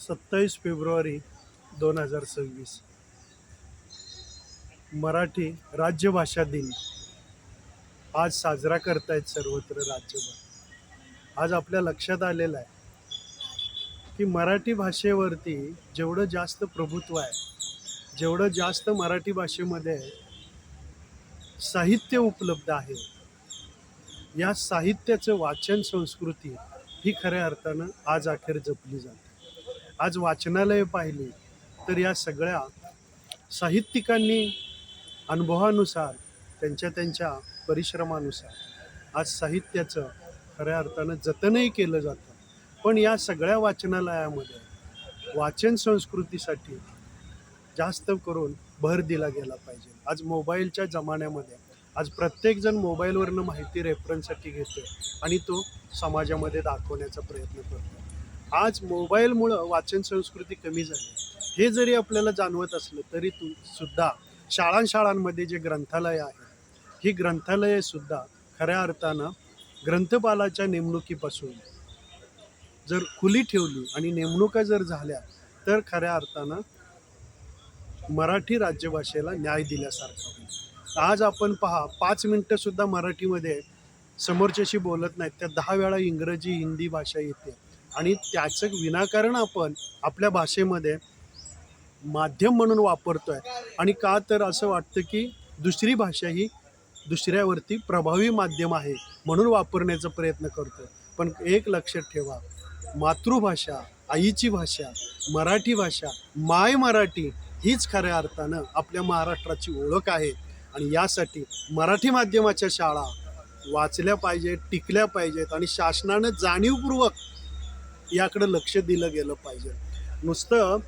27 February 2026 Marathi राज्यभाषा दिन आज साजरा करतायत सर्वत्र राज्यभर. आज आपल्या लक्षात आलेलं आहे की मराठी भाषेवरती जेवढं जास्त प्रभुत्व आहे, जेवढं जास्त मराठी भाषेमध्ये साहित्य उपलब्ध आहे, या साहित्याचं वाचन संस्कृती ही खऱ्या अर्थानं आज अखेर जपली जाते. आज वाचनालय पाहिली तर या सगळ्या साहित्यिकांनी अनुभवानुसार, त्यांच्या परिश्रमानुसार आज साहित्याचं खऱ्या अर्थानं जतनही केलं जातं. पण या सगळ्या वाचनालयामध्ये वाचन संस्कृतीसाठी जास्त करून भर दिला गेला पाहिजे. आज मोबाईलच्या जमान्यामध्ये आज प्रत्येकजण मोबाईलवरनं माहिती रेफरन्ससाठी घेतो आणि तो समाजामध्ये दाखवण्याचा प्रयत्न करतो. आज मोबाईलमुळं वाचन संस्कृती कमी झाली हे जरी आपल्याला जाणवत असलं तरी सुद्धा शाळांमध्ये जे ग्रंथालय आहे, ही ग्रंथालये सुद्धा खऱ्या अर्थानं ग्रंथपालाच्या नेमणुकीपासून जर खुली ठेवली आणि नेमणुका जर झाल्या तर खऱ्या अर्थानं मराठी राज्यभाषेला न्याय दिल्यासारखा होईल. आज आपण पहा, 5 मिनटं सुद्धा मराठीमध्ये समोरच्याशी बोलत नाहीत, त्या 10 वेळा इंग्रजी हिंदी भाषा येते आणि त्याचं विनाकारण आपण आपल्या भाषेमध्ये माध्यम म्हणून वापरतोय. आणि का तर असं वाटतं की दुसरी भाषा ही दुसऱ्यावरती प्रभावी माध्यम आहे म्हणून वापरण्याचा प्रयत्न करतो. पण एक लक्षात ठेवा, मातृभाषा, आईची भाषा, मराठी भाषा, माय मराठी हीच खऱ्या अर्थानं आपल्या महाराष्ट्राची ओळख आहे. आणि यासाठी मराठी माध्यमाच्या शाळा वाचल्या पाहिजेत, टिकल्या पाहिजेत आणि शासनानं जाणीवपूर्वक याकडं लक्ष दिलं गेलं पाहिजे. नुसतं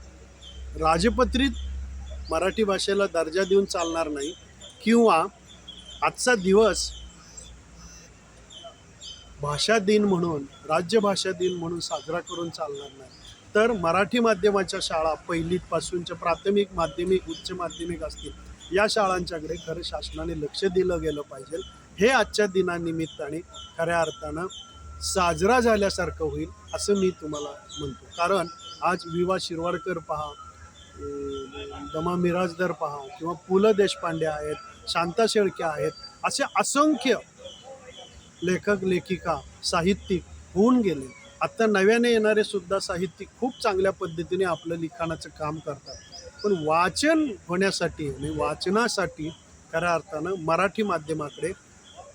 राजपत्रित मराठी भाषेला दर्जा देऊन चालणार नाही किंवा आजचा दिवस भाषा दिन म्हणून, राज्यभाषा दिन म्हणून साजरा करून चालणार नाही. तर मराठी माध्यमाच्या शाळा पहिलीपासूनच्या प्राथमिक, माध्यमिक, उच्च माध्यमिक असतील, या शाळांच्याकडे खरं शासनाने लक्ष दिलं गेलं पाहिजे. हे आजच्या दिनानिमित्ताने खऱ्या अर्थानं साजरा झाल्यासारखं होईल असं मी तुम्हाला म्हणतो. कारण आज विवा शिरवाडकर पहा, दमा मिराजदार पहा किंवा पु ल देशपांडे आहेत, शांता शेळके आहेत, असे असंख्य लेखक, लेखिका, साहित्यिक होऊन गेले. आत्ता नव्याने येणारे सुद्धा साहित्यिक खूप चांगल्या पद्धतीने आपलं लिखाणाचं काम करतात. पण वाचन होण्यासाठी आणि वाचनासाठी खऱ्या अर्थानं मराठी माध्यमाकडे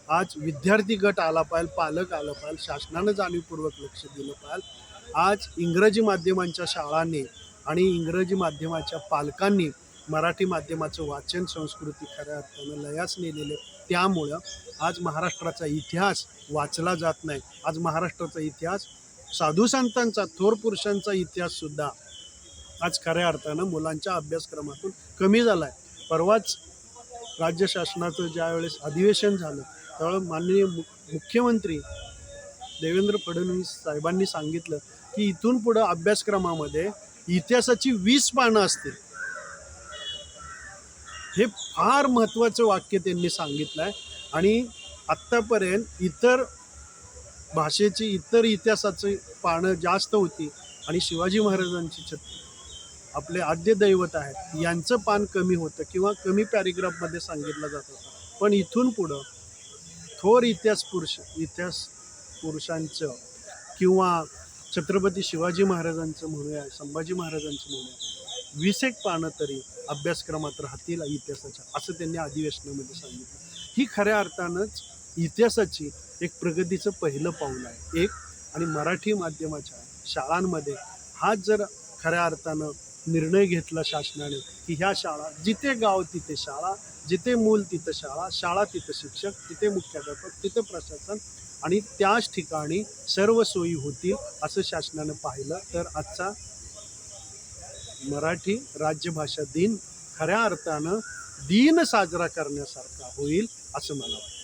आज विद्यार्थी गट आला पाहिजे, पालक आलं पाहिजे, शासनानं जाणीवपूर्वक लक्ष दिलं पाहिजे. आज इंग्रजी माध्यमांच्या शाळांनी आणि इंग्रजी माध्यमाच्या पालकांनी मराठी माध्यमाचं वाचन संस्कृती खऱ्या अर्थानं लयास नेलेले. त्यामुळं आज महाराष्ट्राचा इतिहास वाचला जात नाही. आज महाराष्ट्राचा इतिहास, साधू संतांचा, थोर पुरुषांचा इतिहाससुद्धा आज खऱ्या अर्थानं मुलांच्या अभ्यासक्रमातून कमी झाला आहे. परवाच राज्य शासनाचं ज्यावेळेस अधिवेशन झालं त्यावेळेस माननीय मुख्यमंत्री देवेंद्र फडणवीस साहेबांनी सांगितलं की इथून पुढं अभ्यासक्रमामध्ये इतिहासाची 20 पानं असतील. हे फार महत्त्वाचं वाक्य त्यांनी सांगितलं आहे. आणि आत्तापर्यंत इतर भाषेची, इतर इतिहासाची पानं जास्त होती आणि शिवाजी महाराजांची आपले आद्य दैवत आहेत यांचं पान कमी होतं किंवा कमी पॅरेग्राफमध्ये सांगितलं जात होतं. पण इथून पुढं थोर इतिहास पुरुषांचं किंवा छत्रपती शिवाजी महाराजांचं म्हणूया, संभाजी महाराजांचं म्हणूया, 20 पानं तरी अभ्यासक्रमात राहतील इतिहासाच्या, असं त्यांनी अधिवेशनामध्ये सांगितलं. ही खऱ्या अर्थानंच इतिहासाची एक प्रगतीचं पहिलं पाऊल आहे. आणि मराठी माध्यमाच्या शाळांमध्ये हाच जर खऱ्या अर्थानं निर्णय घेतला शासनाने की ह्या शाळा, जिथे गाव तिथे शाळा, जिथे मूल तिथं शाळा, शाळा तिथं शिक्षक, तिथे मुख्याध्यापक, तिथं प्रशासन आणि त्याच ठिकाणी सर्व सोयी होतील असं शासनानं पाहिलं तर आजचा मराठी राज्यभाषा दिन खऱ्या अर्थानं दिन साजरा करण्यासारखा होईल असं मला वाटतं.